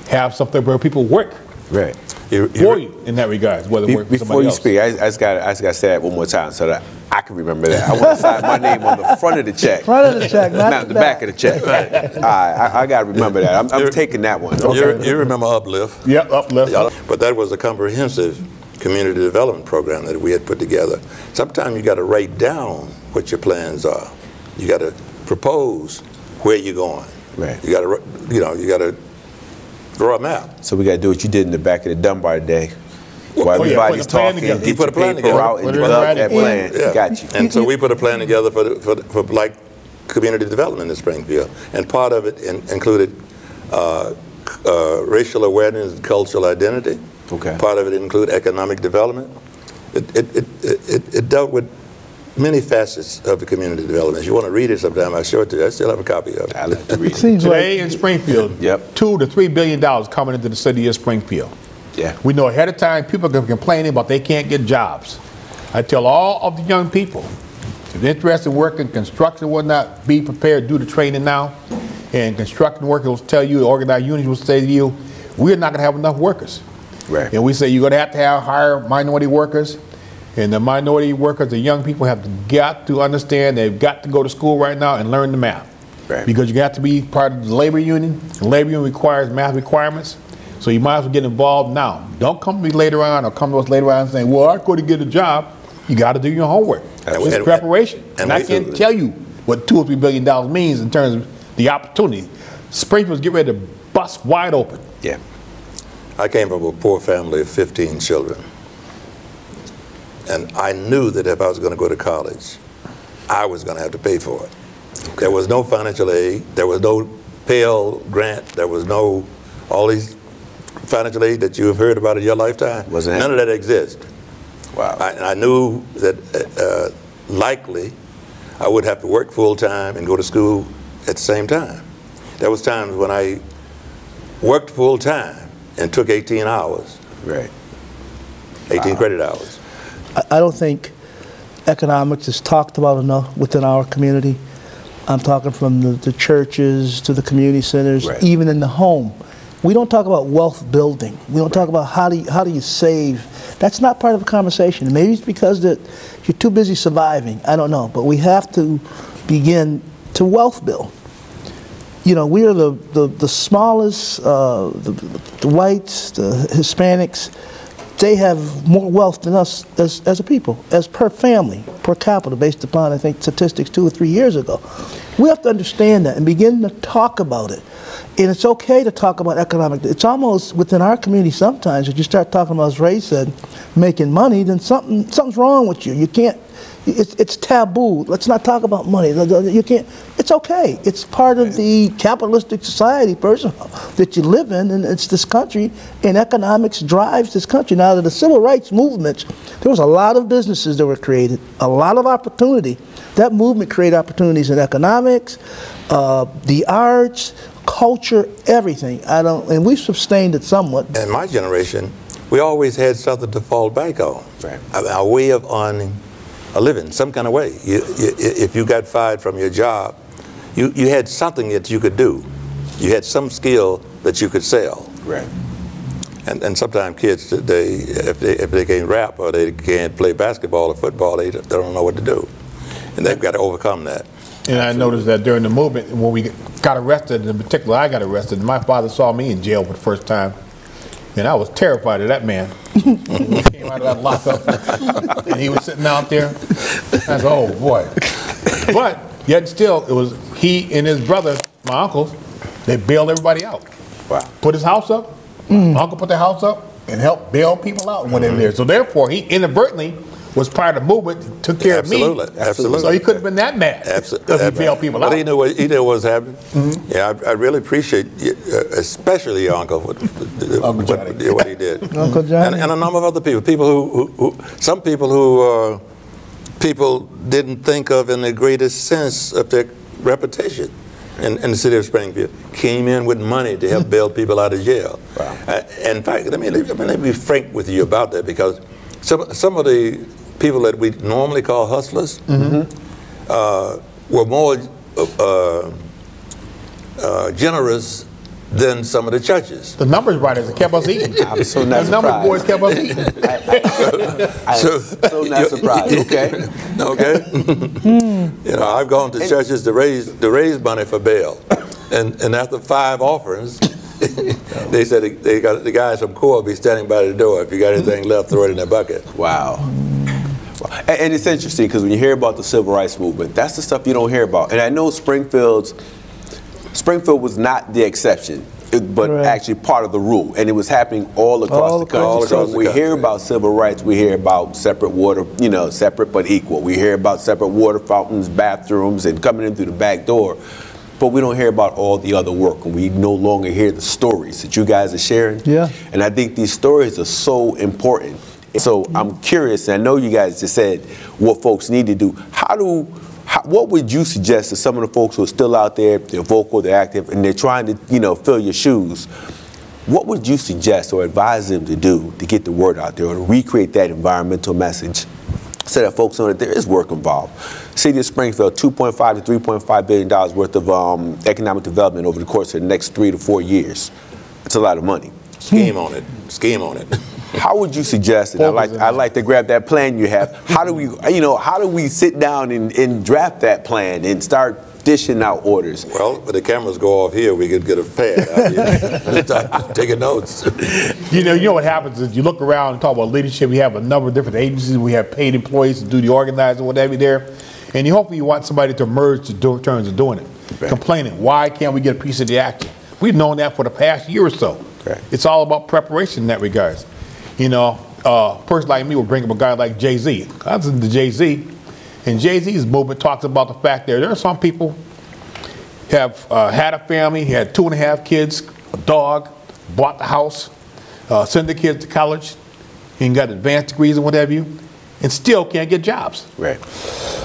have something where people work Right. for you in that regard, whether it works for Before somebody you else. speak, I just got to say that one more time so that I can remember that. I want to sign my name on the front of the check. Front of the check, not the back of the check. Right. All right, I got to remember that. I'm taking that one. Okay. You remember Uplift? Yep, Uplift. But that was a comprehensive community development program that we had put together. Sometimes you got to write down what your plans are. You got to propose where you're going. Right. You got to, you got to draw a map. So we got to do what you did in the back of the Dunbar today. While Oh, yeah, everybody's put a plan talking, together. get You put your a plan paper together. out and Put it develop right that in. plan. Yeah. Got you. And so we put a plan together for Black community development in Springfield, and part of it included racial awareness and cultural identity. Okay. Part of it included economic development. It dealt with many facets of the community development. If you want to read it sometime, I'll show it to you. I still have a copy of it. I'll have to read it. Seems Today like in Springfield, Yep. $2 to $3 billion coming into the city of Springfield. Yeah. We know ahead of time people are complaining about they can't get jobs. I tell all of the young people, if they're interested in working construction and whatnot, be prepared, do the training now. And construction workers will tell you, organized unions will say to you, we're not going to have enough workers. Right. And we say you're going to have hire minority workers. And the minority workers, the young people have got to understand they've got to go to school right now and learn the math. Right. Because you got to be part of the labor union. The labor union requires math requirements. So you might as well get involved now. Don't come to me later on or come to us later on and say, well, I'm going to get a job. You got to do your homework. It's preparation. And I can't tell you what $2 or $3 billion means in terms of the opportunity. Springfield's getting ready to bust wide open. Yeah. I came from a poor family of 15 children. And I knew that if I was going to go to college, I was going to have to pay for it. Okay. There was no financial aid. There was no Pell Grant. There was no all these financial aid that you have heard about in your lifetime. None of that exists. Wow. I knew that likely I would have to work full time and go to school at the same time. There was times when I worked full time and took 18 hours. Right. 18 credit hours. I don't think economics is talked about enough within our community. I'm talking from the churches to the community centers, Right. even in the home. We don't talk about wealth building. We don't talk about how do you save. That's not part of the conversation. Maybe it's because that you're too busy surviving. I don't know. But we have to begin to wealth build. You know, we are the smallest, the whites, the Hispanics. They have more wealth than us as a people, as per family, per capita, based upon, I think, statistics 2 or 3 years ago. We have to understand that and begin to talk about it. And it's okay to talk about economic. It's almost within our community sometimes, if you start talking about, as Ray said, making money, then something's wrong with you. You can't, it's taboo. Let's not talk about money. You can't, it's okay. It's part of the capitalistic society, first of all, that you live in, and it's this country, and economics drives this country. Now, the civil rights movement, there was a lot of businesses that were created, a lot of opportunity. That movement created opportunities in economics, the arts, culture, everything. And we've sustained it somewhat. In my generation, we always had something to fall back on. Right. A way of earning a living, some kind of way. If you got fired from your job, you had something that you could do. You had some skill that you could sell. Right. And sometimes kids today, if they can't rap or they can't play basketball or football, they don't know what to do. And they've got to overcome that. And I noticed that during the movement, when we got arrested, in particular I got arrested, my father saw me in jail for the first time. And I was terrified of that man. When he came out of that lockup, and he was sitting out there. I said, oh boy. But yet still, it was he and his brother, my uncles, they bailed everybody out. Wow. Put his house up. My uncle put the house up and helped bail people out when they were there. So therefore, he inadvertently was part of the movement, took care of me. Absolutely. So he couldn't have been that mad because he bailed people out. But he knew what was happening. Yeah, I really appreciate, especially your uncle, what he did. Uncle Johnny. And a number of other people. Some people who people didn't think of in the greatest sense of their reputation in the city of Springfield, came in with money to help bail people out of jail. Wow. In fact, let me be frank with you about that, because some of the people that we normally call hustlers were more generous than some of the churches. The numbers writers kept us eating. I'm so not The numbers surprised. boys kept us eating. I'm so not surprised. Okay. Okay. You know, I've gone to churches to raise money for bail, and after 5 offerings, they said they got the guys from Corps be standing by the door. If you got anything left, throw it in their bucket. Wow. And it's interesting because when you hear about the civil rights movement, that's the stuff you don't hear about. And I know Springfield was not the exception, but Right. actually part of the rule. And it was happening all across the country. all So across when we the hear country. about civil rights, we hear about separate water, separate but equal. We hear about separate water fountains, bathrooms, and coming in through the back door. But we don't hear about all the other work, and we no longer hear the stories that you guys are sharing. Yeah. And I think these stories are so important. So I'm curious, and I know you guys just said what folks need to do. What would you suggest to some of the folks who are still out there, they're vocal, they're active, and they're trying to, fill your shoes? What would you suggest or advise them to do to get the word out there or to recreate that environmental message so that folks know that there is work involved? City of Springfield, $2.5 to $3.5 billion worth of economic development over the course of the next 3 to 4 years. It's a lot of money. Scheme on it. How would you suggest it? I'd like to grab that plan you have. How do we sit down and draft that plan and start dishing out orders? Well, when the cameras go off here, we could get a pad out here. Start taking notes. You know what happens is you look around and talk about leadership. We have a number of different agencies. We have paid employees to do the organizing, whatever there. And hopefully you want somebody to emerge in terms of doing it. Right. Complaining, why can't we get a piece of the action? We've known that for the past year or so. Right. It's all about preparation in that regards. A person like me will bring up a guy like Jay-Z. I listen to Jay-Z, and Jay-Z's movement talks about the fact that there are some people have had a family, had 2.5 kids, a dog, bought the house, send the kids to college, and got advanced degrees and whatever you, and still can't get jobs. Right.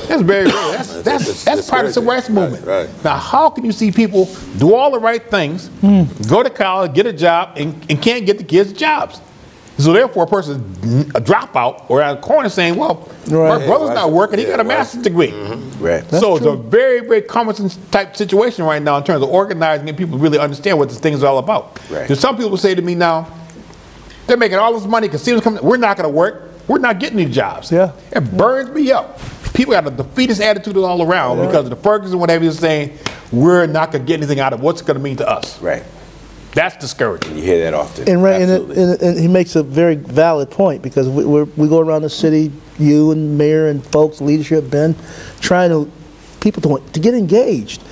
That's very real. That's part of the civil rights movement. Right. Now, how can you see people do all the right things, go to college, get a job, and can't get the kids jobs? So therefore, a person, a dropout, or at a corner saying, well, my brother's not working, he got a master's degree. Right. So it's a very, very cumbersome type situation right now in terms of organizing and people really understand what this thing is all about. Right. There's some people say to me now, they're making all this money, casinos coming, we're not going to work, we're not getting these jobs. Yeah. It burns me up. People got a defeatist attitude all around because of the Ferguson, whatever you're saying, we're not going to get anything out of what's it going to mean to us. Right. That's discouraging. You hear that often. And he makes a very valid point, because we go around the city, you and mayor and folks, leadership, Ben, trying to people to get engaged.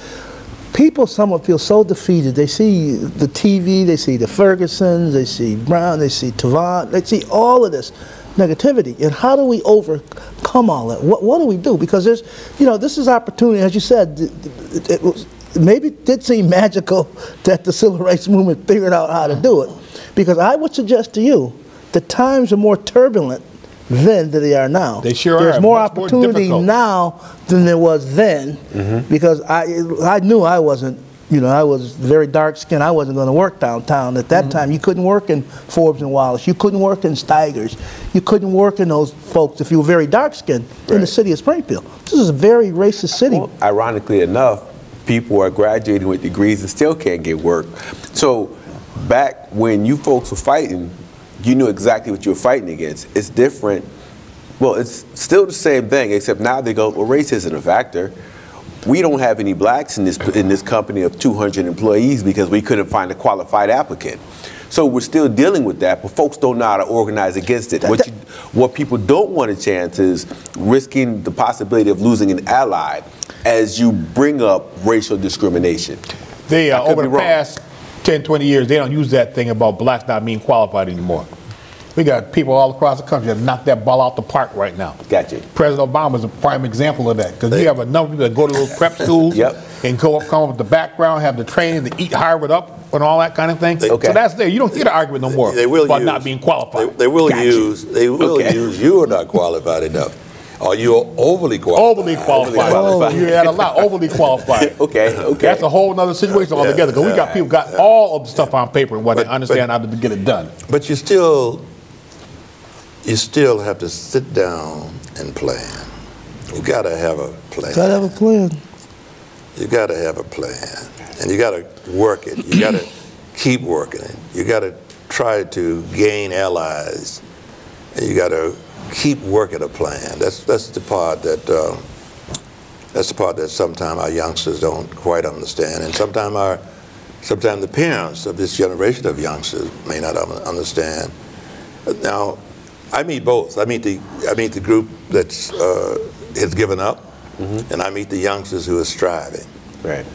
People somewhat feel so defeated. They see the TV, they see the Fergusons, they see Brown, they see Tavon, they see all of this negativity. And how do we overcome all that? What do we do? Because there's, this is opportunity, as you said. Maybe it did seem magical that the civil rights movement figured out how to do it, because I would suggest to you the times are more turbulent then than they are now. They sure There's are. more Much more opportunity difficult now than there was then, because I knew I wasn't, I was very dark skinned. I wasn't going to work downtown at that time. You couldn't work in Forbes and Wallace. You couldn't work in Steigers. You couldn't work in those folks if you were very dark skinned in the city of Springfield. This is a very racist city. Well, ironically enough, people are graduating with degrees and still can't get work. So back when you folks were fighting, you knew exactly what you were fighting against. It's different. Well, it's still the same thing, except now they go, well, race isn't a factor. We don't have any blacks in this company of 200 employees because we couldn't find a qualified applicant. So we're still dealing with that, but folks don't know how to organize against it. What people don't want a chance is risking the possibility of losing an ally as you bring up racial discrimination. They over the past 10, 20 years, they don't use that thing about blacks not being qualified anymore. We got people all across the country that knock that ball out the park right now. Gotcha. President Obama is a prime example of that, because you have a number of people that go to those prep schools and come up with the background, have the training to eat Harvard up and all that kind of thing. So that's there. You don't hear the argument no more about not being qualified. They will use you are not qualified enough. Or you're overly qualified. Overly qualified. You had a lot. Overly qualified. Okay. That's a whole other situation altogether, because we got people got all of the stuff on paper and what they understand how to get it done. But you still have to sit down and plan. You got to have a plan. Got to have a plan. You got to have a plan, and you got to work it. You got to keep working it. You got to try to gain allies, and you got to keep working a plan. That's the part that sometimes our youngsters don't quite understand, and sometimes the parents of this generation of youngsters may not understand. Now, I meet both. I meet the group that's has given up, and I meet the youngsters who are striving. Right.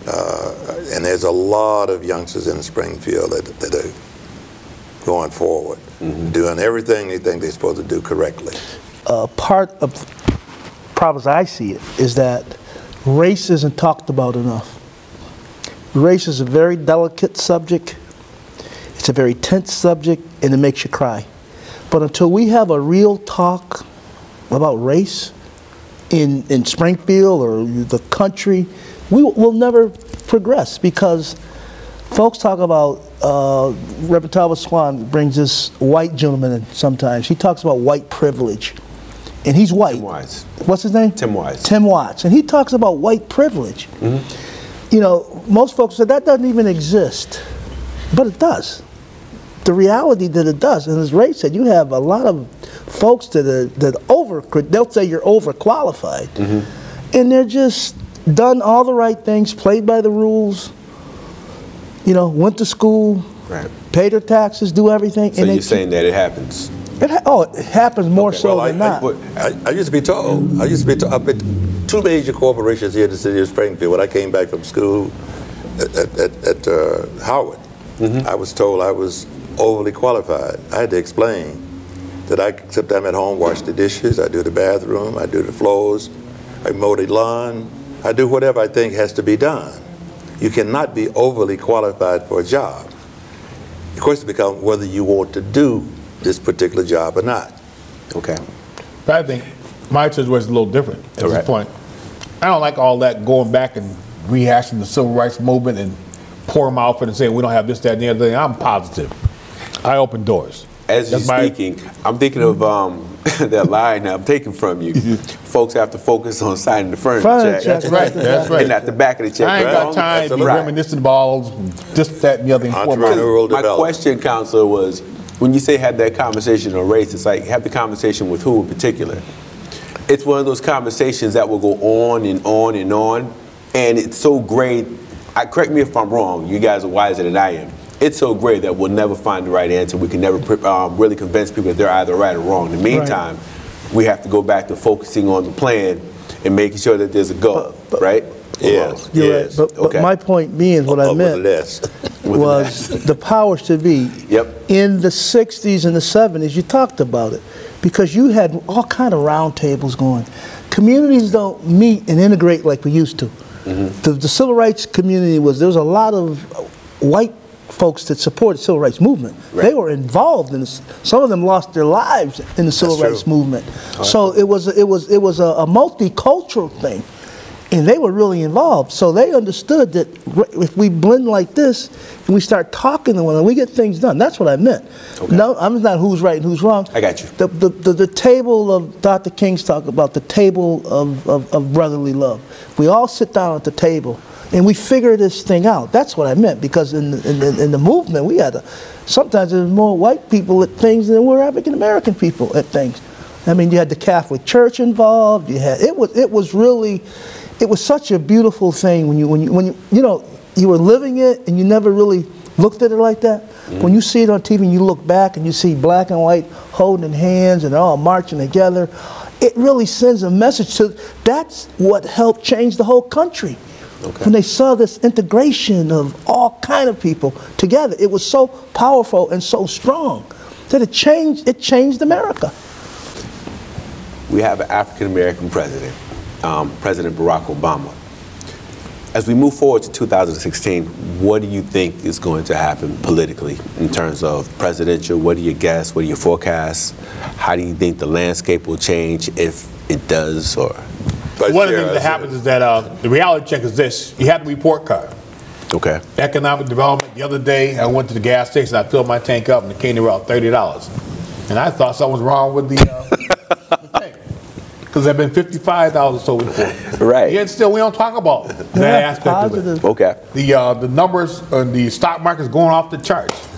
And there's a lot of youngsters in Springfield that are going forward, doing everything they think they're supposed to do correctly. Part of the problems I see it is that race isn't talked about enough. Race is a very delicate subject. It's a very tense subject, and it makes you cry. But until we have a real talk about race in Springfield or the country, we'll never progress, because folks talk about, Reverend Ben Swan brings this white gentleman in sometimes. He talks about white privilege. And he's white. Tim Wise. What's his name? Tim Wise. Tim Watts. And he talks about white privilege. Most folks say that doesn't even exist. But it does. The reality that it does. And as Ray said, you have a lot of folks they'll say you're overqualified. And they're just done all the right things, played by the rules, went to school, pay their taxes, do everything. So you're saying that it happens? It happens more than not. I used to be told, up at two major corporations here in the city of Springfield. When I came back from school at Howard, I was told I was overly qualified. I had to explain that except I'm at home, wash the dishes, I do the bathroom, I do the floors, I mow the lawn, I do whatever I think has to be done. You cannot be overly qualified for a job. The question becomes whether you want to do this particular job or not. Okay. But I think my situation was a little different at this point. I don't like all that going back and rehashing the civil rights movement and pouring my outfit and saying we don't have this, that, and the other thing. I'm positive. I open doors. as you're speaking, I'm thinking of that line I'm taking from you. Folks have to focus on signing the furniture check. That's right. That's right. And not the back of the check. I ain't got time to be reminiscing about this, that, and the other. My question, Counselor, was when you say had that conversation on race, it's like have the conversation with who in particular? It's one of those conversations that will go on and on and on, and it's so great. Correct me if I'm wrong. You guys are wiser than I am. It's so great that we'll never find the right answer. We can never really convince people that they're either right or wrong. In the meantime, we have to go back to focusing on the plan and making sure that there's a goal, right? Yes. You're right. But my point being, what I meant was the powers to be. In the 60s and the 70s, you talked about it because you had all kind of round tables going. Communities don't meet and integrate like we used to. The civil rights community there was a lot of white folks that supported the civil rights movement. They were involved in this. Some of them lost their lives in the civil rights movement. So it was a multicultural thing, and they were really involved. So they understood that if we blend like this and we start talking to one another, we get things done. That's what I meant. No, I'm not who's right and who's wrong. I got you. The table of Dr. King's talk about the table of brotherly love. We all sit down at the table and we figure this thing out. That's what I meant, because in the movement, we had sometimes there's more white people at things than were African American people at things. I mean, you had the Catholic Church involved. You had it was such a beautiful thing when you were living it and you never really looked at it like that. When you see it on TV and you look back and you see black and white holding hands and they're all marching together, it really sends a message to. That's what helped change the whole country. When they saw this integration of all kind of people together, it was so powerful and so strong that it changed America. We have an African American president, President Barack Obama. As we move forward to 2016, what do you think is going to happen politically in terms of presidential? What do you guess? What do you forecast? How do you think the landscape will change if it does? Or one of the things that happens is that the reality check is this: you have the report card. Economic development. The other day, I went to the gas station. I filled my tank up, and it came to about $30, and I thought something was wrong with the tank because there've been $55 sold before. Yet still, we don't talk about that aspect of it. The numbers on the stock market is going off the charts.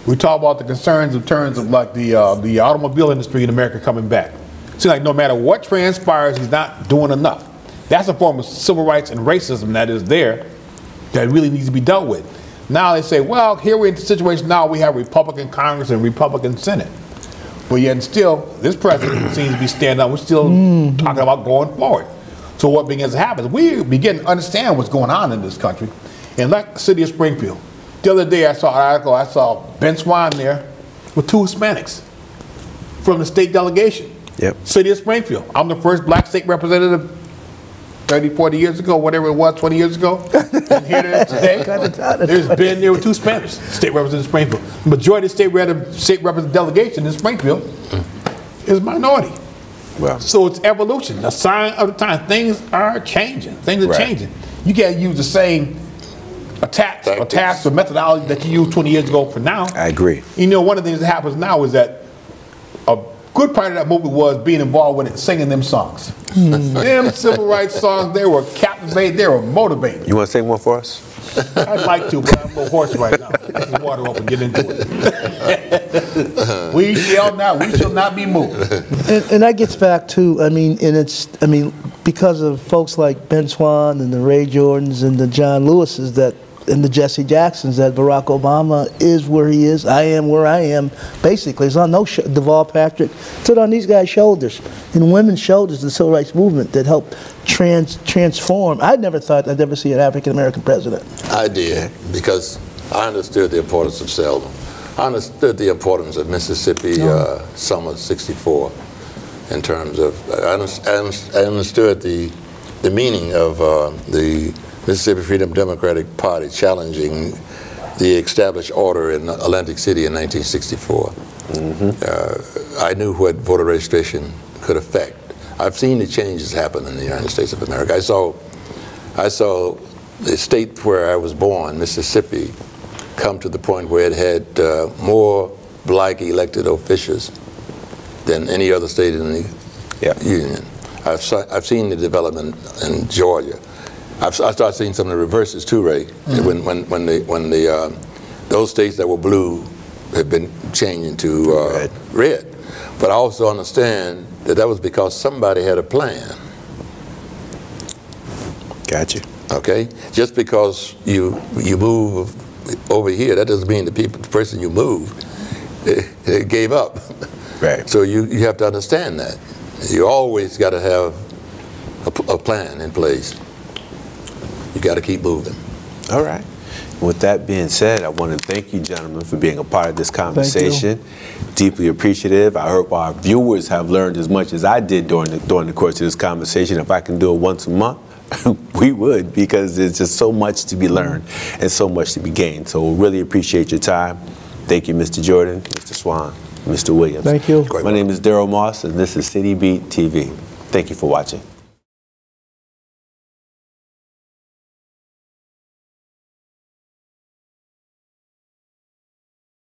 We talk about the concerns in terms of like the automobile industry in America coming back. Seems like no matter what transpires, he's not doing enough. That's a form of civil rights and racism that is there that really needs to be dealt with. Now they say, well, here we're in the situation now we have Republican Congress and Republican Senate. But yet still, this president seems to be standing up. We're still talking about going forward. So what begins to happen is we begin to understand what's going on in this country. And like the city of Springfield, the other day I saw an article, I saw Ben Swan there with 2 Hispanics from the state delegation. City of Springfield. I'm the first black state representative 30, 40 years ago, whatever it was, 20 years ago. And here today, there's been there were 2 Spanish state representatives in Springfield. The majority of the state representative delegation in Springfield is minority. So it's evolution, a sign of the time. Things are changing. Things are changing. You can't use the same attacks or methodology that you used 20 years ago for now. I agree. You know, one of the things that happens now is that a good part of that movie was being involved with it, singing them songs. Them civil rights songs, they were captivating, they were motivating. You want to sing one for us? I'd like to, but I'm a little hoarse right now. Get the water up and get into it. We shall not be moved. And that gets back to, because of folks like Ben Swan and the Ray Jordans and the John Lewises and the Jesse Jacksons, that Barack Obama is where he is. I am where I am. Basically, it's on Deval Patrick. It's on these guys' shoulders and women's shoulders. The civil rights movement that helped transform. I never thought I'd ever see an African American president. I did, because I understood the importance of Selma. I understood the importance of Mississippi summer '64. In terms of, I understood the meaning of the Mississippi Freedom Democratic Party challenging the established order in Atlantic City in 1964. I knew what voter registration could affect. I've seen the changes happen in the United States of America. I saw the state where I was born, Mississippi, come to the point where it had more black elected officials than any other state in the union. I've seen the development in Georgia. I started seeing some of the reverses too, Ray. When those states that were blue have been changing to red. But I also understand that that was because somebody had a plan. Gotcha. Okay? Just because you move over here, that doesn't mean the person you move gave up. Right. So you have to understand that. You always got to have a plan in place. You got to keep moving. All right. With that being said, I want to thank you, gentlemen, for being a part of this conversation. Deeply appreciative. I hope our viewers have learned as much as I did during the course of this conversation. If I can do it once a month, we would, because there's just so much to be learned and so much to be gained. So we really appreciate your time. Thank you, Mr. Jordan, Mr. Swan, Mr. Williams. Thank you. My name is Darryl Moss, and this is City Beat TV. Thank you for watching.